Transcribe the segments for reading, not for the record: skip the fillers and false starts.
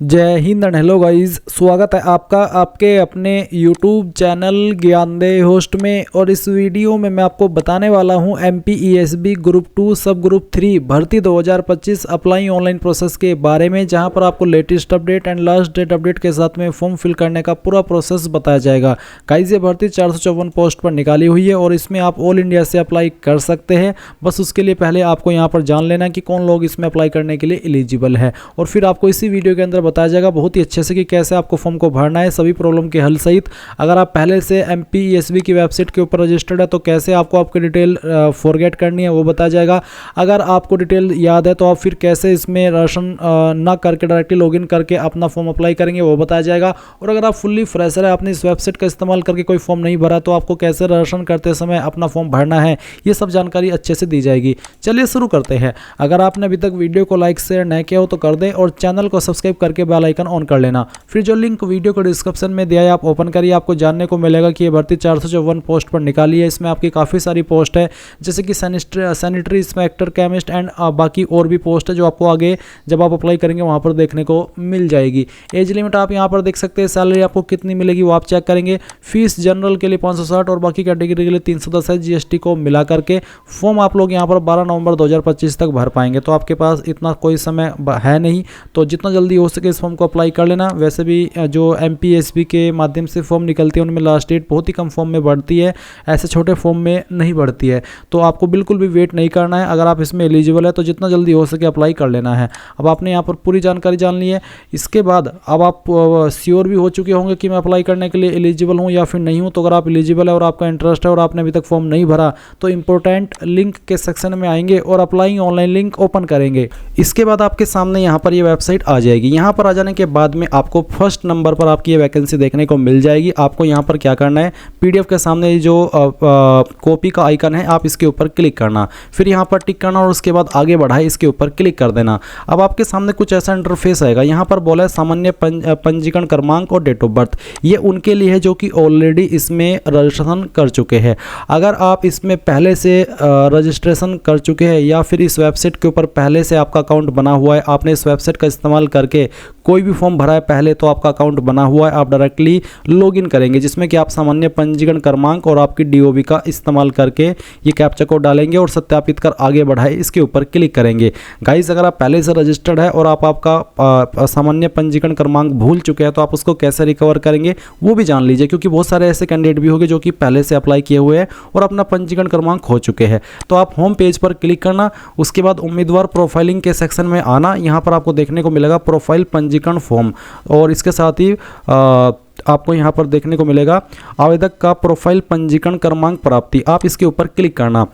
जय Hind and hello guys, स्वागत है आपका आपके अपने YouTube चैनल ज्ञानदेह होस्ट में। और इस वीडियो में मैं आपको बताने वाला हूं MPESB ग्रुप 2 सब ग्रुप 3 भर्ती 2025 अप्लाई ऑनलाइन प्रोसेस के बारे में, जहां पर आपको latest update and last date update के साथ में फॉर्म फिल करने का पूरा प्रोसेस बताया जाएगा। गाइस ये भर्ती 454 पोस्ट पर निकाली हुई है और इसमें आप ऑल इंडिया से अप्लाई कर सकते हैं। बस उसके लिए पहले आपको यहाँ पर जान लेना कि कौन लोग इसमें अप्लाई करने के लिए एलिजिबल है, और फिर आपको इसी वीडियो के अंदर बताया जाएगा बहुत ही अच्छे से कि कैसे आपको फॉर्म को भरना है, सभी प्रॉब्लम के हल सहित। अगर आप पहले से MPESB की वेबसाइट के ऊपर रजिस्टर्ड है तो कैसे आपको आपकी डिटेल फॉरगेट करनी है वो बताया जाएगा। अगर आपको डिटेल याद है तो आप फिर कैसे इसमें रजिस्ट्रेशन ना करके डायरेक्टली लॉगिन करके अपना फॉर्म अप्लाई करेंगे वो बताया जाएगा। और अगर आप फुल्ली फ्रेशर है, आपने इस वेबसाइट का इस्तेमाल करके कोई फॉर्म नहीं भरा, तो आपको कैसे रजिस्ट्रेशन करते समय अपना फॉर्म भरना है, ये सब जानकारी अच्छे से दी जाएगी। चलिए शुरू करते हैं। अगर आपने अभी तक वीडियो को लाइक शेयर नहीं किया हो तो कर दें और चैनल को सब्सक्राइब करके बेल आइकन ऑन कर लेना। फिर जो लिंक वीडियो को डिस्क्रिप्शन में दिया है आप ओपन करिए, आपको जानने को मिलेगा कि ये भर्ती 454 पोस्ट पर निकाली है। इसमें आपकी काफ़ी सारी पोस्ट है, जैसे कि सैनिटरी इंस्पेक्टर, केमिस्ट एंड बाकी और भी पोस्ट है जो आपको आगे जब आप अप्लाई करेंगे वहाँ पर देखने को मिल जाएगी। एज लिमिट आप यहाँ पर देख सकते हैं, सैलरी आपको कितनी मिलेगी वो आप चेक करेंगे। फीस जनरल के लिए 560 और बाकी कैटेगरी के लिए 310 है, GST को मिला करके। फॉर्म आप लोग यहाँ पर 12 नवंबर 2025 तक भर पाएंगे, तो आपके पास इतना कोई समय है नहीं, तो जितना जल्दी हो सके इस फॉर्म को अप्लाई कर लेना। वैसे भी जो MPESB के माध्यम से फॉर्म निकलती है उनमें लास्ट डेट बहुत ही कम फॉर्म में बढ़ती है, ऐसे छोटे फॉर्म में नहीं बढ़ती है, तो आपको बिल्कुल भी वेट नहीं करना है। अगर आप इसमें एलिजिबल है तो जितना जल्दी हो सके अप्लाई कर लेना है। अब आपने यहाँ पर पूरी जानकारी जान ली है, इसके बाद अब आप श्योर भी हो चुके होंगे कि मैं अप्लाई करने के लिए एलिजिबल हूँ या फिर नहीं हूँ। तो अगर आप एलिजिबल है और आपका इंटरेस्ट है और आपने अभी तक फॉर्म नहीं भरा तो इंपॉर्टेंट लिंक के सेक्शन में आएंगे और अप्लाई ऑनलाइन लिंक ओपन करेंगे। इसके बाद आपके सामने यहाँ पर ये वेबसाइट आ जाएगी। यहाँ पर आ जाने के बाद में आपको फर्स्ट नंबर पर आपकी ये वैकेंसी देखने को मिल जाएगी। आपको यहाँ पर क्या करना है, PDF के सामने जो कॉपी का आइकन है आप इसके ऊपर क्लिक करना, फिर यहाँ पर टिक करना और उसके बाद आगे बढ़ाए इसके ऊपर क्लिक कर देना। अब आपके सामने कुछ ऐसा इंटरफेस आएगा। यहाँ पर बोला है सामान्य पंजीकरण क्रमांक और डेट ऑफ बर्थ, ये उनके लिए है जो कि ऑलरेडी इसमें रजिस्ट्रेशन कर चुके हैं। अगर आप इसमें पहले से रजिस्ट्रेशन कर चुके हैं या फिर इस वेबसाइट के ऊपर पहले से आपका अकाउंट बना हुआ है, आपने इस वेबसाइट का इस्तेमाल करके कोई भी फॉर्म भरा है पहले, तो आपका अकाउंट बना हुआ है, आप डायरेक्टली लॉगिन करेंगे जिसमें कि आप सामान्य पंजीकरण क्रमांक और आपकी DOB का इस्तेमाल करके ये कैप्चा कोड डालेंगे और सत्यापित कर आगे बढ़ाए इसके ऊपर क्लिक करेंगे। गाइस अगर आप पहले से रजिस्टर्ड है और आप आपका सामान्य पंजीकरण क्रमांक भूल चुके हैं तो आप उसको कैसे रिकवर करेंगे वो भी जान लीजिए, क्योंकि बहुत सारे ऐसे कैंडिडेट भी होंगे जो कि पहले से अप्लाई किए हुए हैं और अपना पंजीकरण क्रमांक खो चुके हैं। तो आप होम पेज पर क्लिक करना, उसके बाद उम्मीदवार प्रोफाइलिंग के सेक्शन में आना। यहाँ पर आपको देखने को मिलेगा प्रोफाइल पंजीकरण फॉर्म, और इसके साथ ही आपको यहाँ पर देखने को मिलेगा आवेदक का प्रोफाइल पंजीकरण क्रमांक प्राप्ति, आप इसके ऊपर क्लिक करना।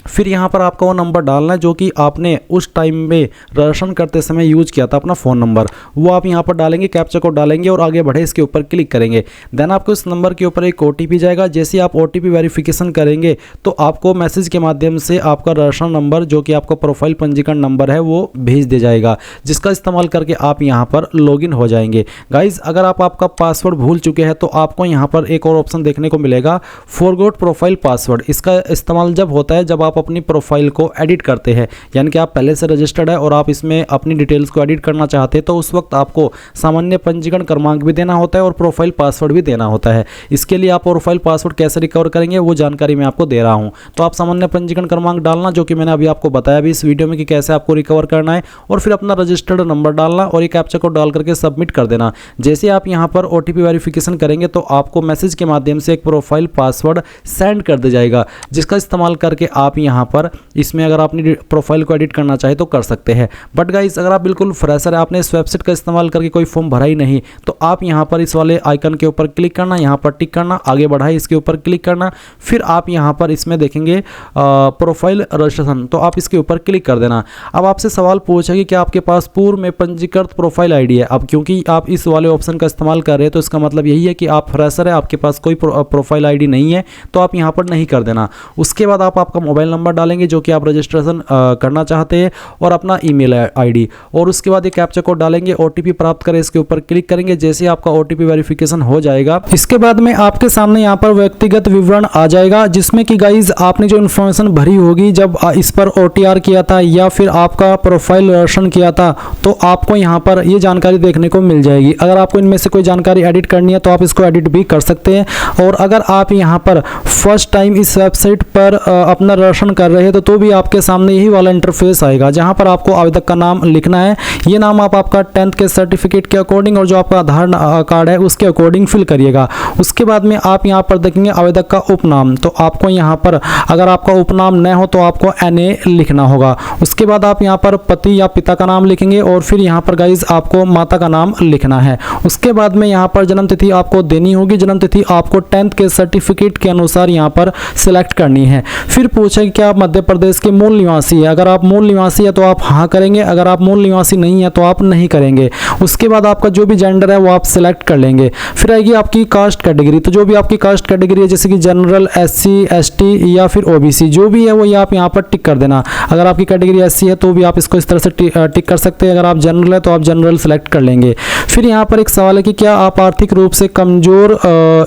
फिर यहाँ पर आपका वो नंबर डालना है जो कि आपने उस टाइम में रजिस्ट्रेशन करते समय यूज किया था, अपना फ़ोन नंबर, वो आप यहाँ पर डालेंगे, कैप्चा कोड डालेंगे और आगे बढ़े इसके ऊपर क्लिक करेंगे। देन आपको इस नंबर के ऊपर एक OTP जाएगा। जैसे आप OTP वेरिफिकेशन करेंगे तो आपको मैसेज के माध्यम से आपका रजिस्ट्रेशन नंबर जो कि आपका प्रोफाइल पंजीकरण नंबर है वो भेज दिया जाएगा, जिसका इस्तेमाल करके आप यहाँ पर लॉगिन हो जाएंगे। गाइज अगर आप आपका पासवर्ड भूल चुके हैं तो आपको यहाँ पर एक और ऑप्शन देखने को मिलेगा, फॉरगॉट प्रोफाइल पासवर्ड। इसका इस्तेमाल जब होता है जब आप अपनी प्रोफाइल को एडिट करते हैं, यानी कि आप पहले से रजिस्टर्ड है और आप इसमें अपनी डिटेल्स को एडिट करना चाहते हैं, तो उस वक्त आपको सामान्य पंजीकरण क्रमांक भी देना होता है और प्रोफाइल पासवर्ड भी देना होता है। इसके लिए आप प्रोफाइल पासवर्ड कैसे रिकवर करेंगे वो जानकारी मैं आपको दे रहा हूं। तो आप सामान्य पंजीकरण क्रमांक डालना, जो कि मैंने अभी आपको बताया भी इस वीडियो में कि कैसे आपको रिकवर करना है, और फिर अपना रजिस्टर्ड नंबर डालना और एक कैप्चा कोड डाल करके सबमिट कर देना। जैसे आप यहाँ पर OTP वेरिफिकेशन करेंगे तो आपको मैसेज के माध्यम से एक प्रोफाइल पासवर्ड सेंड कर दिया जाएगा, जिसका इस्तेमाल करके आप यहाँ पर इसमें अगर अपनी प्रोफाइल को एडिट करना चाहे तो कर सकते हैं। बट गाइस अगर आप बिल्कुल फ्रेशर है, आपने इस वेबसाइट का इस्तेमाल करके कोई फॉर्म भरा ही नहीं, तो आप यहाँ पर इस वाले आइकन के ऊपर क्लिक करना, यहाँ पर टिक करना, आगे बढ़ाए इसके ऊपर क्लिक करना, फिर आप यहाँ पर इसमें देखेंगे प्रोफाइल रजिस्ट्रेशन, तो आप इसके ऊपर क्लिक कर देना। अब आपसे सवाल पूछा कि क्या आपके पास पूर्व में पंजीकृत प्रोफाइल ID है। अब क्योंकि आप इस वाले ऑप्शन का इस्तेमाल कर रहे हैं तो इसका मतलब यही है कि आप फ्रेशर है, आपके पास कोई प्रोफाइल ID नहीं है, तो आप यहाँ पर नहीं कर देना। उसके बाद आप आपका मोबाइल नंबर डालेंगे जो कि आप रजिस्ट्रेशन करना चाहते हैं, और अपना ईमेल आईडी, और उसके बाद ये कैप्चा कोड डालेंगे, ओटीपी प्राप्त करें, इसके ऊपर क्लिक करेंगे। जैसे आपका ओटीपी वेरिफिकेशन हो जाएगा, इसके बाद में आपके सामने यहाँ पर व्यक्तिगत विवरण आ जाएगा, जिसमें कि गाइज आपने जो इन्फॉर्मेशन भरी होगी जब इस पर ओटीआर किया था या फिर आपका प्रोफाइल दर्शन किया था, तो आपको यहाँ पर ये जानकारी देखने को मिल जाएगी। अगर आपको इनमें से कोई जानकारी एडिट करनी है तो आप इसको एडिट भी कर सकते हैं। और अगर आप यहाँ पर फर्स्ट टाइम इस वेबसाइट पर अपना दर्शन कर रहे हैं तो भी आपके सामने यही वाला इंटरफेस आएगा, जहाँ पर आपको आवेदक का नाम लिखना है। ये नाम आप आपका 10th के सर्टिफिकेट के अकॉर्डिंग और जो आपका आधार कार्ड है उसके अकॉर्डिंग फिल करिएगा। उसके बाद में आप यहाँ पर देखेंगे आवेदक का उपनाम, तो आपको यहाँ पर अगर आपका उपनाम न हो तो आपको NA लिखना होगा। उसके बाद आप यहाँ पर पति या पिता का नाम लिखेंगे, और फिर यहाँ पर गाइज आपको माता का नाम लिखना है। उसके बाद में यहाँ पर जन्म तिथि आपको देनी होगी। जन्म तिथि आपको 10th के सर्टिफिकेट के अनुसार यहाँ पर सिलेक्ट करनी है। फिर पूछे कि क्या आप मध्य प्रदेश के मूल निवासी है। अगर आप मूल निवासी है तो आप हाँ करेंगे, अगर आप मूल निवासी नहीं है तो आप नहीं करेंगे। उसके बाद आपका जो भी जेंडर है वो आप सिलेक्ट कर लेंगे। फिर आएगी आपकी कास्ट कैटेगरी, तो जो भी आपकी कास्ट कैटेगरी है जैसे कि जनरल, SC, ST या फिर OBC जो भी है वो ये आप यहाँ पर टिक कर देना। अगर आपकी कैटेगरी SC है तो भी आप इसको इस तरह से टिक कर सकते हैं। अगर आप जनरल है तो आप जनरल सेलेक्ट कर लेंगे। फिर यहाँ पर एक सवाल है कि क्या आप आर्थिक रूप से कमजोर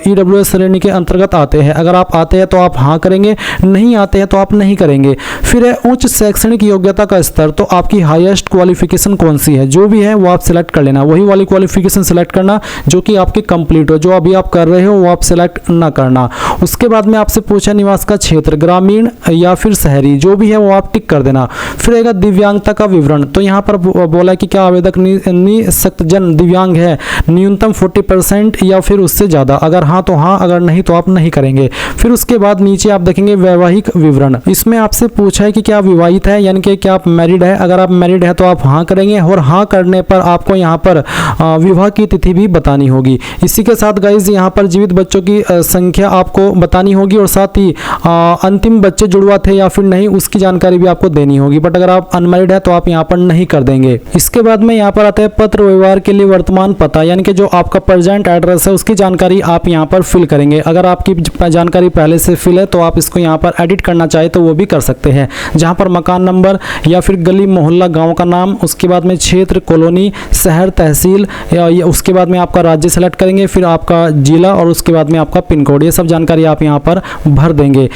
EWS श्रेणी के अंतर्गत आते हैं। अगर आप आते हैं तो आप हाँ करेंगे, नहीं आते हैं तो आप नहीं करेंगे। फिर है उच्च शैक्षणिक योग्यता का स्तर, तो आपकी हाईएस्ट क्वालिफिकेशन कौन सी है, जो भी है वो आप सिलेक्ट कर लेना। वही वाली क्वालिफिकेशन सिलेक्ट करना जो कि आपकी कंप्लीट हो, जो अभी आप कर रहे हो वो आप सिलेक्ट ना करना। उसके बाद में आपसे पूछा निवास का क्षेत्र, ग्रामीण या फिर शहरी, जो भी है वो आप टिक कर देना। फिर आएगा दिव्यांगता का विवरण, तो यहाँ पर बोला कि क्या आवेदक निःशक्तजन दिव्यांग है, न्यूनतम 40% या फिर उससे ज़्यादा। अगर हाँ तो हाँ, अगर नहीं तो आप नहीं करेंगे। फिर उसके बाद नीचे आप देखेंगे वैवाहिक विवरण, इसमें आपसे पूछा है कि क्या आप विवाहित है, यानी कि क्या आप मैरिड है। अगर आप मैरिड है तो आप हाँ करेंगे, और हाँ करने पर आपको यहाँ पर विवाह की तिथि भी बतानी होगी। इसी के साथ गाइज यहाँ पर जीवित बच्चों की संख्या आपको बतानी होगी, और साथ ही अंतिम बच्चे जुड़वा थे या फिर नहीं उसकी जानकारी भी आपको देनी होगी। बट अगर आप अनमैरिड है तो आप यहाँ पर नहीं कर देंगे। इसके बाद में यहाँ पर आता है पत्र व्यवहार के लिए वर्तमान पता, यानी कि जो आपका प्रेजेंट एड्रेस है उसकी जानकारी आप यहाँ पर फिल करेंगे। अगर आपकी जानकारी पहले से फिल है तो आप इसको यहाँ पर एडिट करना चाहे तो वो भी कर सकते हैं, जहाँ पर मकान नंबर या फिर गली मोहल्ला गांव का नाम, उसके बाद में क्षेत्र, कॉलोनी, शहर, तहसील, या उसके बाद में आपका राज्य सेलेक्ट करेंगे, फिर आपका जिला, और उसके बाद में आपका पिन कोड, ये सब जानकारी आप यहाँ पर भर देंगे।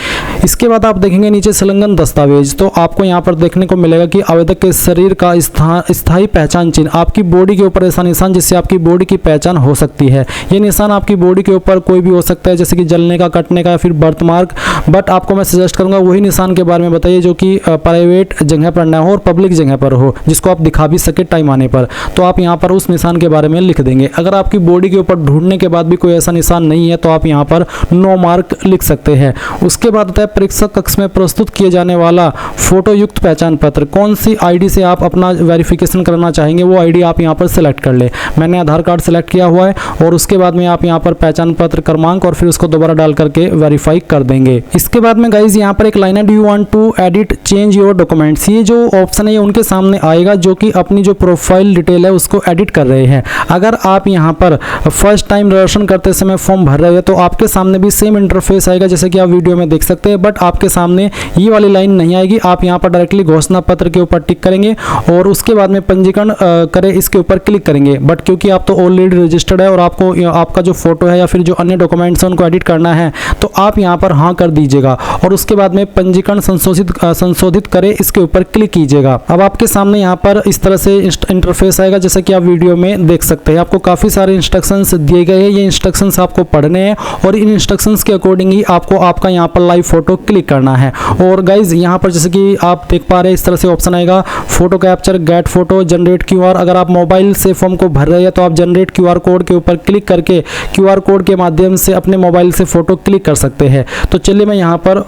इसके बाद आप देखेंगे नीचे संलग्न दस्तावेज, तो आपको यहाँ पर देखने को मिलेगा कि आवेदक के शरीर का स्थायी पहचान चिन्ह, आपकी बॉडी के ऊपर ऐसा निशान जिससे आपकी बॉडी की पहचान हो सकती है। ये निशान आपकी बॉडी के ऊपर कोई भी हो सकता है, जैसे कि जलने का, कटने का, फिर बर्थ मार्क। बट आपको मैं सजेस्ट करूंगा वही निशान के बारे में बताइए जो कि प्राइवेट जगह पर ना हो और पब्लिक जगह पर हो, जिसको आप दिखा भी सके टाइम आने पर। तो आप यहाँ पर उस निशान के बारे में लिख देंगे। अगर आपकी बॉडी के ऊपर ढूंढने के बाद भी कोई ऐसा निशान नहीं है तो आप यहाँ पर नो मार्क लिख सकते हैं। उसके बाद आता है परीक्षा कक्ष में प्रस्तुत किए जाने वाला फोटो युक्त पहचान पत्र, कौन सी ID से आप अपना वेरिफिकेशन करना चाहेंगे वो ID आप यहाँ पर सिलेक्ट कर ले। मैंने आधार कार्ड सेलेक्ट किया हुआ है, और उसके बाद में आप यहाँ पर पहचान पत्र क्रमांक और फिर उसको दोबारा डाल करके वेरीफाई कर देंगे। इसके बाद में गाइज यहाँ पर एक लाइन है, do you want to edit change your documents, ये जो ऑप्शन है ये उनके सामने आएगा जो कि अपनी जो प्रोफाइल डिटेल है उसको एडिट कर रहे हैं। अगर आप यहाँ पर फर्स्ट टाइम रजिस्ट्रेशन करते समय फॉर्म भर रहे हैं तो आपके सामने भी सेम इंटरफेस आएगा जैसे कि आप वीडियो में देख सकते हैं, बट आपके सामने ये वाली लाइन नहीं आएगी। आप यहाँ पर डायरेक्टली घोषणा पत्र के ऊपर टिक करेंगे और उसके बाद में पंजीकरण करें इसके ऊपर क्लिक करेंगे। बट क्योंकि आप तो ऑलरेडी रजिस्टर्ड है और आपको आपका जो फोटो है या फिर जो अन्य डॉक्यूमेंट्स हैं उनको एडिट करना है तो आप यहाँ पर हाँ कर दीजिएगा, और उसके बाद में पंजीकरण संशोधित करें इसके ऊपर क्लिक कीजिएगा। अब आपके सामने यहाँ पर इस तरह से इंटरफेस आएगा जैसा कि आप वीडियो में देख सकते हैं। आपको काफ़ी सारे इंस्ट्रक्शंस दिए गए हैं, ये इंस्ट्रक्शंस आपको पढ़ने हैं और इन इंस्ट्रक्शंस के अकॉर्डिंग ही आपको आपका यहाँ पर लाइव फोटो क्लिक करना है। और गाइज यहाँ पर जैसे कि आप देख पा रहे हैं इस तरह से ऑप्शन आएगा, photo capture, get photo, generate QR। अगर आप मोबाइल से फॉर्म को भर रहे हैं तो आप जनरेट QR कोड के ऊपर क्लिक करके QR कोड के माध्यम से अपने मोबाइल से फोटो क्लिक कर सकते हैं। तो चलिए मैं यहाँ पर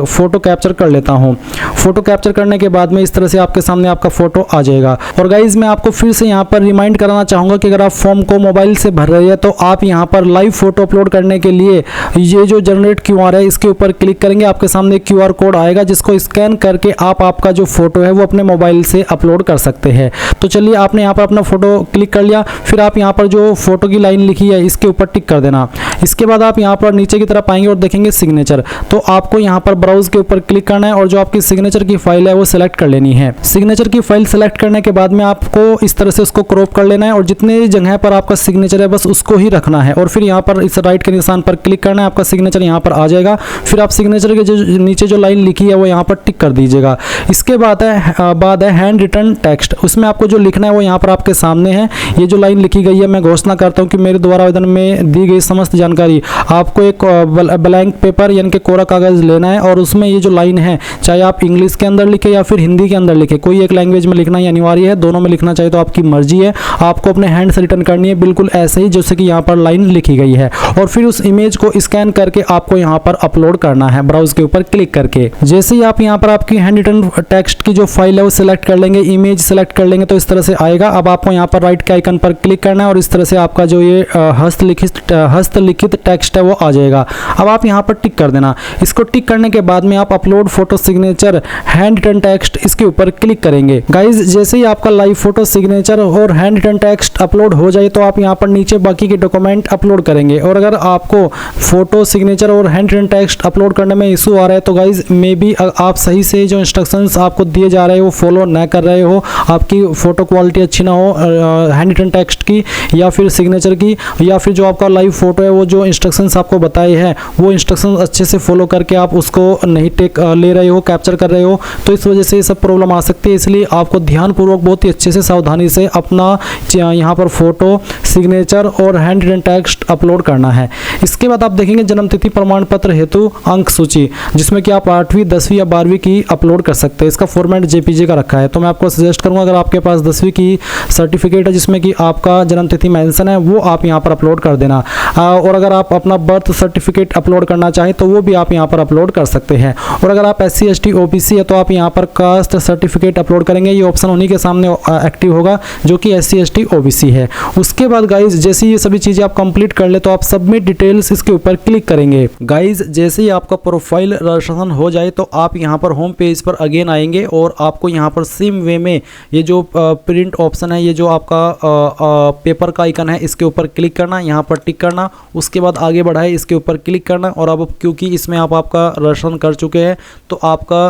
फोटो कैप्चर कर लेता हूँ। फोटो कैप्चर करने के बाद में इस तरह से आपके सामने आपका फोटो आ जाएगा। और गाइज मैं आपको फिर से यहाँ पर रिमाइंड कराना चाहूँगा कि अगर आप फॉर्म को मोबाइल से भर रहे हैं तो आप यहाँ पर लाइव फोटो अपलोड करने के लिए ये जो जनरेट QR है इसके ऊपर क्लिक करेंगे। आपके सामने QR कोड आएगा जिसको स्कैन करके आप आपका जो फोटो है वो अपने मोबाइल से अपलोड कर सकते हैं। तो चलिए आपने यहाँ पर अपना फोटो क्लिक कर लिया, फिर आप यहाँ पर जो फोटो की लाइन लिखी है इसके ऊपर टिक कर देना। इसके बाद आप यहाँ पर नीचे की तरफ आएंगे और देखेंगे सिग्नेचर। तो आपको यहाँ पर ब्राउज के ऊपर क्लिक करना है और जो आपकी सिग्नेचर की फाइल है वो सिलेक्ट कर लेनी है। सिग्नेचर की फाइल सेलेक्ट करने के बाद में आपको इस तरह से उसको क्रॉप कर लेना है और जितने जगह पर आपका सिग्नेचर है बस उसको ही रखना है और फिर यहाँ पर इस राइट के निशान पर क्लिक करना है, आपका सिग्नेचर यहाँ पर आ जाएगा। फिर आप सिग्नेचर के जो नीचे जो लाइन लिखी है वो यहाँ पर टिक कर दीजिएगा। इसके बाद है हैंड रिटन टेक्स्ट, उसमें आपको जो लिखना है वो यहाँ पर आपके सामने है। ये जो लाइन लिखी गई है मैं घोषणा करता हूँ कि मेरे द्वारा आवेदन में दी गई समस्त जानकारी, आपको एक ब्लैंक पेपर यानी कि कोरा कागज लेना है और उसमें ये जो लाइन है चाहे आप इंग्लिश के अंदर लिखे या फिर हिंदी के अंदर लिखे, कोई एक लैंग्वेज में लिखना ही अनिवार्य है, दोनों में लिखना चाहिए तो आपकी मर्जी है। आपको अपने हैंड से रिटर्न करनी है बिल्कुल ऐसे ही जैसे कि यहाँ पर लाइन लिखी गई है और फिर उस इमेज को स्कैन करके आपको यहाँ पर अपलोड करना है ब्राउज के ऊपर क्लिक करके। जैसे ही आप यहाँ पर आपकी हैंड रिटन टेक्स्ट की जो फाइल है वो सिलेक्ट कर लेंगे, इमेज सेलेक्ट कर लेंगे तो इस तरह से आएगा। अब आपको यहाँ पर राइट के आइकन पर क्लिक करना है और इस तरह से आपका जो ये हस्तलिखित टेक्स्ट है वो आ जाएगा। अब आप यहाँ पर टिक कर देना। इसको टिक करने के बाद में आप upload photo signature handwritten text इसके ऊपर क्लिक करेंगे। गाइज जैसे ही आपका लाइव फोटो सिग्नेचर और हैंड रिटन टेक्स्ट अपलोड हो जाए तो आप यहाँ पर नीचे बाकी के डॉक्यूमेंट अपलोड करेंगे। और अगर आपको फोटो सिग्नेचर और हैंड रिटन टेक्स्ट अपलोड करने में इशू आ रहा है तो गाइज मे बी आप सही से जो इंस्ट्रक्शंस आपको दिए जा रहे हो वो फॉलो ना कर रहे हो, आपकी फोटो क्वालिटी अच्छी ना हो हैंड रिटन टेक्स्ट की या फिर सिग्नेचर की, या फिर जो आपका लाइव फोटो है वो जो इंस्ट्रक्शंस आपको बताए हैं वो इंस्ट्रक्शंस अच्छे से फॉलो करके आप उसको नहीं ले रहे हो, कैप्चर कर रहे हो, तो इस वजह से ये सब प्रॉब्लम आ सकती है। इसलिए आपको ध्यानपूर्वक बहुत ही अच्छे से सावधानी से अपना यहाँ पर फोटो सिग्नेचर और हैंड रिटन टेक्स्ट अपलोड करना है। इसके बाद आप देखेंगे जन्मतिथि प्रमाण पत्र हेतु अंक सूची, जिसमें कि आप 8वीं 10वीं या 12वीं की अपलोड कर सकते हैं। इसका फॉर्मेट जेपीजी का रखा है तो मैं आपको सजेस्ट करूंगा अगर आपके पास 10वीं की सर्टिफिकेट है जिसमें कि आपका जन्मतिथि मेंशन है वो आप यहाँ पर अपलोड कर देना। और अगर आप अपना बर्थ सर्टिफिकेट अपलोड करना चाहें तो वो भी आप यहाँ पर अपलोड कर सकते हैं। और अगर आप SC ST OBC है तो आप यहाँ पर कास्ट सर्टिफिकेट अपलोड करेंगे, ये ऑप्शन उन्हीं के सामने एक्टिव होगा जो कि SC ST OBC है। उसके बाद गाइज जैसे ये सभी चीज़ें आप कंप्लीट कर ले तो आप सबमिट डिटेल्स इसके ऊपर क्लिक करेंगे। गाइज जैसे ही आपका प्रोफाइल रजिस्ट्रेशन हो जाए तो आप यहाँ पर होम पेज पर अगेन आएंगे और आपको यहाँ पर सेम वे में ये जो प्रिंट ऑप्शन है, ये जो आपका पेपर का आइकन है इसके ऊपर क्लिक करना, यहाँ पर टिक करना, उसके बाद आगे बढ़ाए इसके ऊपर क्लिक करना। और अब क्योंकि इसमें आप आपका रजिस्ट्रेशन कर चुके हैं तो आपका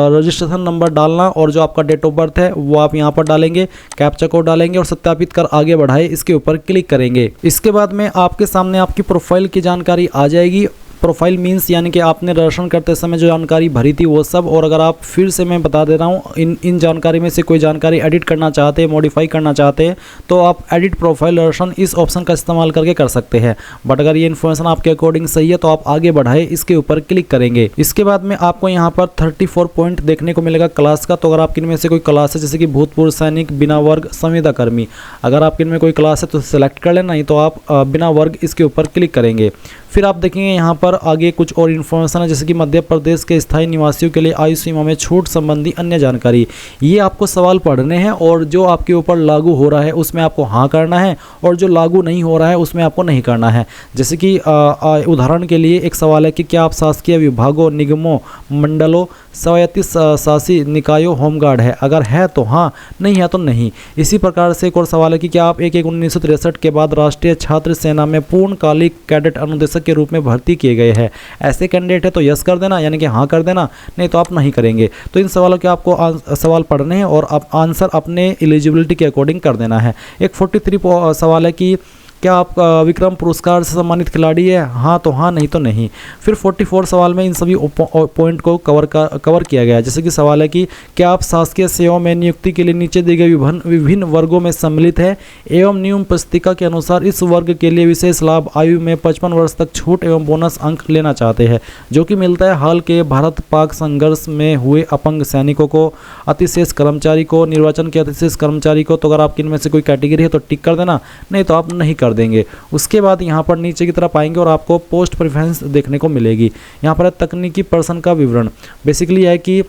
रजिस्ट्रेशन नंबर डालना और जो आपका डेट ऑफ बर्थ है वो आप यहाँ पर डालेंगे, कैप्चा कोड डालेंगे और सत्यापित कर आगे बढ़ाए इसके ऊपर क्लिक करेंगे। इसके बाद में आपके सामने आपकी प्रोफाइल की जानकारी आ जाएगी। प्रोफाइल मीन्स यानी कि आपने रजिस्ट्रेशन करते समय जो जानकारी भरी थी वो सब। और अगर आप फिर से मैं बता दे रहा हूँ इन जानकारी में से कोई जानकारी एडिट करना चाहते हैं, मॉडिफाई करना चाहते हैं तो आप एडिट प्रोफाइल रजिस्ट्रेशन इस ऑप्शन का इस्तेमाल करके कर सकते हैं। बट अगर ये इन्फॉर्मेशन आपके अकॉर्डिंग सही है तो आप आगे बढ़ाए इसके ऊपर क्लिक करेंगे। इसके बाद में आपको यहाँ पर 34 पॉइंट देखने को मिलेगा क्लास का। तो अगर आपके इनमें से कोई क्लास है जैसे कि भूतपूर्व सैनिक, बिना वर्ग, संविदा कर्मी, अगर आपके इनमें कोई क्लास है तो सेलेक्ट कर लेना, नहीं तो आप बिना वर्ग इसके ऊपर क्लिक करेंगे। फिर आप देखेंगे यहाँ पर आगे कुछ और इन्फॉर्मेशन है जैसे कि मध्य प्रदेश के स्थायी निवासियों के लिए आयु सीमा में छूट संबंधी अन्य जानकारी। ये आपको सवाल पढ़ने हैं और जो आपके ऊपर लागू हो रहा है उसमें आपको हाँ करना है और जो लागू नहीं हो रहा है उसमें आपको नहीं करना है। जैसे कि उदाहरण के लिए एक सवाल है कि क्या आप शासकीय विभागों, निगमों, मंडलों, स्वायत्त शासी निकायों होमगार्ड है, अगर है तो हाँ, नहीं है तो नहीं। इसी प्रकार से एक और सवाल है कि क्या आप 1/1/1963 के बाद राष्ट्रीय छात्र सेना में पूर्णकालिक कैडेट अनुदेशक के रूप में भर्ती किए गए हैं। ऐसे कैंडिडेट है तो यस कर देना यानी कि हाँ कर देना, नहीं तो आप नहीं करेंगे। तो इन सवालों के आपको सवाल पढ़ने हैं और आप आंसर अपने एलिजिबिलिटी के अकॉर्डिंग कर देना है। एक 43 सवाल है कि क्या आप विक्रम पुरस्कार से सम्मानित खिलाड़ी है, हाँ तो हाँ, नहीं तो नहीं। फिर 44 सवाल में इन सभी पॉइंट को कवर किया गया है। जैसे कि सवाल है कि क्या आप शासकीय सेवाओं में नियुक्ति के लिए नीचे दिए गए विभिन्न वर्गों में सम्मिलित है एवं नियम पुस्तिका के अनुसार इस वर्ग के लिए विशेष लाभ, आयु में 55 वर्ष तक छूट एवं बोनस अंक लेना चाहते हैं जो कि मिलता है हाल के भारत पाक संघर्ष में हुए अपंग सैनिकों को, अतिशेष कर्मचारी को, निर्वाचन के अतिशेष कर्मचारी को। तो अगर आपकी इनमें से कोई कैटेगरी है तो टिक कर देना, नहीं तो आप नहीं कर देंगे। उसके बाद यहाँ पर नीचे की तरफ आएंगे और आपको पोस्ट प्रेफरेंस देखने को मिलेगी। यहाँ पर तकनीकी पर्सन का विवरण बेसिकली है कि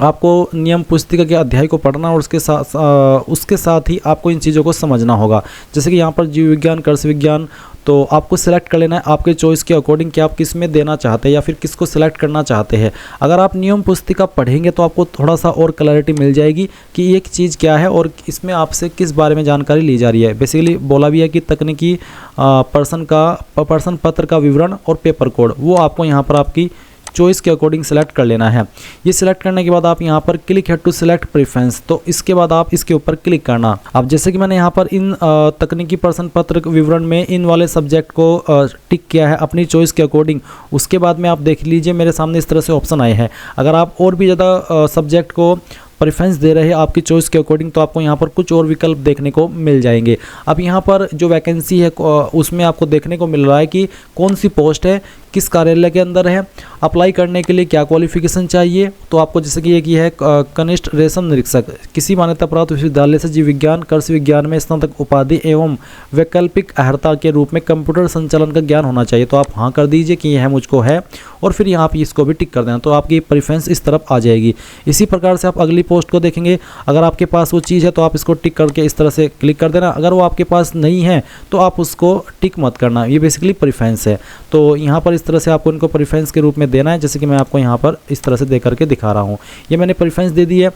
आपको नियम पुस्तिका के अध्याय को पढ़ना और उसके साथ ही आपको इन चीज़ों को समझना होगा। जैसे कि यहाँ पर जीव विज्ञान, कृषि विज्ञान, तो आपको सिलेक्ट कर लेना है आपके चॉइस के अकॉर्डिंग कि आप किस में देना चाहते हैं या फिर किसको सिलेक्ट करना चाहते हैं। अगर आप नियम पुस्तिका पढ़ेंगे तो आपको थोड़ा सा और क्लैरिटी मिल जाएगी कि एक चीज़ क्या है और इसमें आपसे किस बारे में जानकारी ली जा रही है। बेसिकली बोला भी है कि तकनीकी पर्सन पत्र का विवरण और पेपर कोड वो आपको यहाँ पर आपकी चॉइस के अकॉर्डिंग सेलेक्ट कर लेना है। ये सिलेक्ट करने के बाद आप यहाँ पर क्लिक है टू सिलेक्ट प्रेफरेंस, तो इसके बाद आप इसके ऊपर क्लिक करना। अब जैसे कि मैंने यहाँ पर इन तकनीकी प्रश्न पत्र विवरण में इन वाले सब्जेक्ट को टिक किया है अपनी चॉइस के अकॉर्डिंग। उसके बाद में आप देख लीजिए मेरे सामने इस तरह से ऑप्शन आए हैं। अगर आप और भी ज़्यादा सब्जेक्ट को प्रेफरेंस दे रहे हैं आपकी चॉइस के अकॉर्डिंग, तो आपको यहाँ पर कुछ और विकल्प देखने को मिल जाएंगे। अब यहाँ पर जो वैकेंसी है उसमें आपको देखने को मिल रहा है कि कौन सी पोस्ट है, किस कार्यालय के अंदर है, अप्लाई करने के लिए क्या क्वालिफिकेशन चाहिए। तो आपको जैसे कि ये है कनिष्ठ रेशम निरीक्षक, किसी मान्यता प्राप्त विश्वविद्यालय से जीव विज्ञान कृषि विज्ञान में स्नातक उपाधि एवं वैकल्पिक अर्हता के रूप में कंप्यूटर संचालन का ज्ञान होना चाहिए। तो आप हाँ कर दीजिए कि यह मुझको है, और फिर यहाँ पे इसको भी टिक कर देना, तो आपकी प्रेफरेंस इस तरफ आ जाएगी। इसी प्रकार से आप अगली पोस्ट को देखेंगे। अगर आपके पास वो चीज़ है तो आप इसको टिक करके इस तरह से क्लिक कर देना। अगर वो आपके पास नहीं है तो आप उसको टिक मत करना। ये बेसिकली प्रेफरेंस है, तो यहाँ पर इस तरह से आपको इनको प्रेफरेंस के रूप में देना है, जैसे कि मैं आपको यहाँ पर इस तरह से दे करके दिखा रहा हूँ। ये मैंने प्रेफरेंस दे दी है।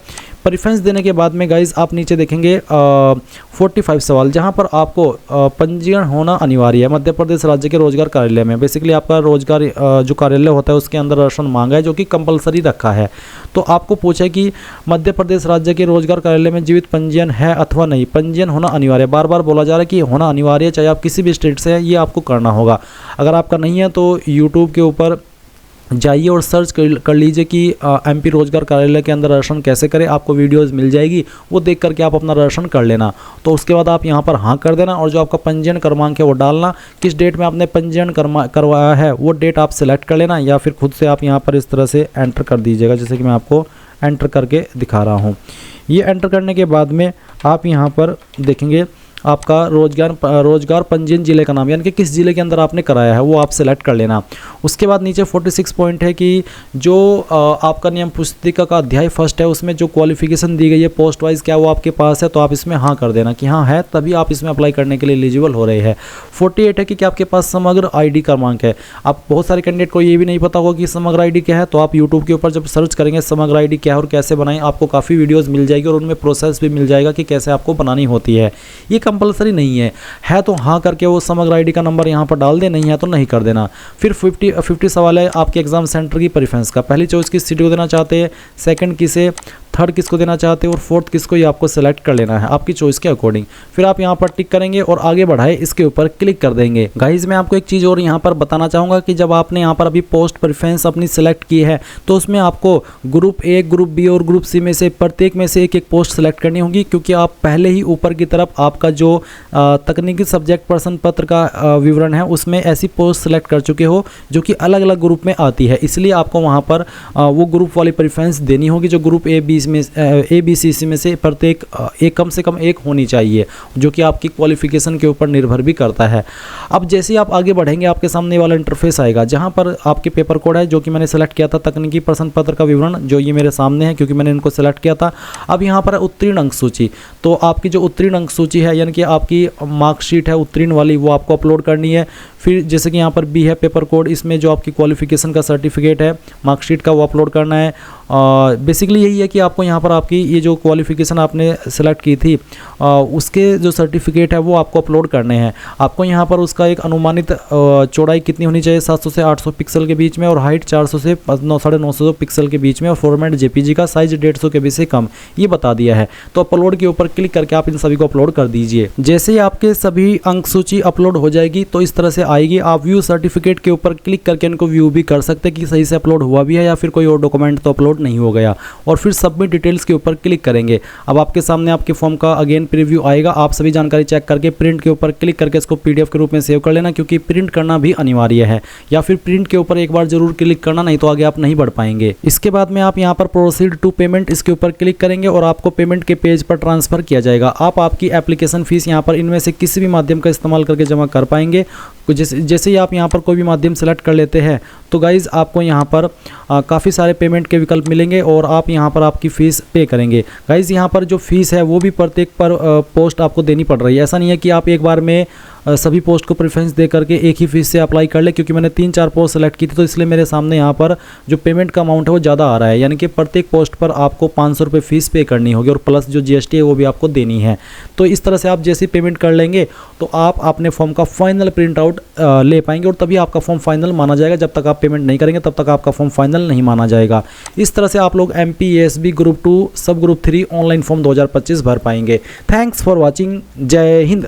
प्रेफरेंस देने के बाद में गाइज आप नीचे देखेंगे 45 सवाल, जहाँ पर आपको पंजीयन होना अनिवार्य है मध्य प्रदेश राज्य के रोजगार कार्यालय में। बेसिकली आपका रोजगार जो कार्यालय होता है उसके अंदर राशन मांगा है, जो कि कंपलसरी रखा है। तो आपको पूछा कि मध्य प्रदेश राज्य के रोजगार कार्यालय में जीवित पंजीयन है अथवा नहीं। पंजीयन होना अनिवार्य, बार बार बोला जा रहा है कि होना अनिवार्य, चाहे आप किसी भी स्टेट से हैं, ये आपको करना होगा। अगर आपका नहीं है तो यूट्यूब के ऊपर जाइए और सर्च कर लीजिए कि एमपी रोजगार कार्यालय के अंदर आरक्षण कैसे करें। आपको वीडियोस मिल जाएगी, वो देख करके आप अपना आरक्षण कर लेना। तो उसके बाद आप यहाँ पर हाँ कर देना, और जो आपका पंजीयन क्रमांक है वो डालना। किस डेट में आपने पंजीयन करवाया है वो डेट आप सेलेक्ट कर लेना, या फिर खुद से आप यहाँ पर इस तरह से एंटर कर दीजिएगा, जैसे कि मैं आपको एंटर करके दिखा रहा हूँ। ये एंटर करने के बाद में आप यहाँ पर देखेंगे आपका रोजगार पंजीयन जिले का नाम, यानी कि किस जिले के अंदर आपने कराया है वो आप सेलेक्ट कर लेना। उसके बाद नीचे 46 पॉइंट है कि जो आपका नियम पुस्तिका का अध्याय फर्स्ट है उसमें जो क्वालिफिकेशन दी गई है पोस्ट वाइज, क्या वो आपके पास है, तो आप इसमें हाँ कर देना कि हाँ है, तभी आप इसमें अप्लाई करने के लिए एलिजिबल हो रहे हैं। 48 है कि क्या आपके पास समग्र ID क्रमांक है। आप बहुत सारे कैंडिडेट को ये भी नहीं पता होगा कि समग्र ID क्या है, तो आप यूट्यूब के ऊपर जब सर्च करेंगे समग्र ID क्या है और कैसे बनाएं, आपको काफ़ी वीडियोज़ मिल जाएगी और उनमें प्रोसेस भी मिल जाएगा कि कैसे आपको बनानी होती है। ये कंपलसरी नहीं है तो हाँ करके वो समग्र ID का नंबर यहाँ पर डाल दे, नहीं है तो नहीं कर देना। फिर 50 सवाल है आपके एग्जाम सेंटर की प्रेफरेंस का। पहली चॉइस किस सिटी को देना चाहते हैं, सेकंड किसे, थर्ड किसको देना चाहते हैं और फोर्थ किसको, ये आपको सेलेक्ट कर लेना है आपकी चॉइस के अकॉर्डिंग। फिर आप यहाँ पर टिक करेंगे और आगे बढ़ाए इसके ऊपर क्लिक कर देंगे। गाइज मैं आपको एक चीज़ और यहाँ पर बताना चाहूँगा कि जब आपने यहाँ पर अभी पोस्ट प्रेफरेंस अपनी सेलेक्ट की है तो उसमें आपको ग्रुप A, ग्रुप B और ग्रुप C में से प्रत्येक में से एक एक पोस्ट सेलेक्ट करनी होगी, क्योंकि आप पहले ही ऊपर की तरफ आपका जो तकनीकी सब्जेक्ट प्रश्न पत्र का विवरण है उसमें ऐसी पोस्ट सेलेक्ट कर चुके हो जो कि अलग अलग ग्रुप में आती है। इसलिए आपको वहाँ पर वो ग्रुप वाली प्रेफरेंस देनी होगी जो ग्रुप A, B, C में से प्रत्येक एक कम से कम एक होनी चाहिए, जो कि आपकी क्वालिफिकेशन के ऊपर निर्भर भी करता है। अब जैसे ही आप आगे बढ़ेंगे आपके सामने वाला इंटरफेस आएगा जहां पर आपके पेपर कोड है, जो कि मैंने सेलेक्ट किया था तकनीकी प्रश्न पत्र का विवरण, जो ये मेरे सामने है क्योंकि मैंने इनको सेलेक्ट किया था। अब यहाँ पर उत्तीर्ण अंक सूची, तो आपकी जो उत्तीर्ण अंक सूची है यानी कि आपकी मार्कशीट है उत्तीर्ण वाली, वो आपको अपलोड करनी है। फिर जैसे कि यहाँ पर B है पेपर कोड, इसमें जो आपकी क्वालिफिकेशन का सर्टिफिकेट है मार्कशीट का वो अपलोड करना है। बेसिकली यही है कि आपको यहाँ पर आपकी ये जो क्वालिफिकेशन आपने सेलेक्ट की थी उसके जो सर्टिफिकेट है वो आपको अपलोड करने हैं। आपको यहाँ पर उसका एक अनुमानित चौड़ाई कितनी होनी चाहिए, 700 से 800 पिक्सल के बीच में, और हाइट 400 से 950 पिक्सल के बीच में, और फॉर्मेट JPG का साइज 150 के से कम, ये बता दिया है। तो अपलोड के ऊपर क्लिक करके आप इन सभी को अपलोड कर दीजिए। जैसे ही आपके सभी अंक सूची अपलोड हो जाएगी तो इस तरह से आएगी। आप व्यू सर्टिफिकेट के ऊपर क्लिक करके इनको व्यू भी कर सकते हैं कि सही से अपलोड हुआ भी है या फिर कोई और डॉक्यूमेंट तो अपलोड नहीं हो गया, और फिर सबमिट डिटेल्स के ऊपर क्लिक करेंगे। अब आपके सामने आपके फॉर्म का अगेन प्रीव्यू आएगा। आप सभी जानकारी चेक करके प्रिंट के ऊपर क्लिक करके इसको PDF के रूप में सेव कर लेना, क्योंकि प्रिंट करना भी अनिवार्य है, या फिर प्रिंट के ऊपर एक बार जरूर क्लिक करना, नहीं तो आगे आप नहीं बढ़ पाएंगे। इसके बाद में आप यहाँ पर प्रोसीड टू पेमेंट इसके ऊपर क्लिक करेंगे और आपको पेमेंट के पेज पर ट्रांसफर किया जाएगा। आप आपकी एप्लीकेशन फीस यहाँ पर इनमें से किसी भी माध्यम का इस्तेमाल करके जमा कर पाएंगे। जैसे ही आप यहाँ पर कोई भी माध्यम सेलेक्ट कर लेते हैं तो गाइज़ आपको यहाँ पर काफ़ी सारे पेमेंट के विकल्प मिलेंगे और आप यहाँ पर आपकी फ़ीस पे करेंगे। गाइज़ यहाँ पर जो फ़ीस है वो भी प्रत्येक पर पोस्ट आपको देनी पड़ रही है। ऐसा नहीं है कि आप एक बार में सभी पोस्ट को प्रेफरेंस दे करके एक ही फीस से अप्लाई कर ले, क्योंकि मैंने 3-4 पोस्ट सेलेक्ट की थी, तो इसलिए मेरे सामने यहाँ पर जो पेमेंट का अमाउंट है वो ज़्यादा आ रहा है। यानी कि प्रत्येक पोस्ट पर आपको 500 रुपये फीस पे करनी होगी और प्लस जो GST है वो भी आपको देनी है। तो इस तरह से आप जैसे पेमेंट कर लेंगे तो आप अपने फॉर्म का फाइनल प्रिंट आउट ले पाएंगे और तभी आपका फॉर्म फाइनल माना जाएगा। जब तक आप पेमेंट नहीं करेंगे तब तक आपका फॉर्म फाइनल नहीं माना जाएगा। इस तरह से आप लोग MPESB ग्रुप 2 सब ग्रुप 3 ऑनलाइन फॉर्म 2025 भर पाएंगे। Thanks for watching. जय हिंद।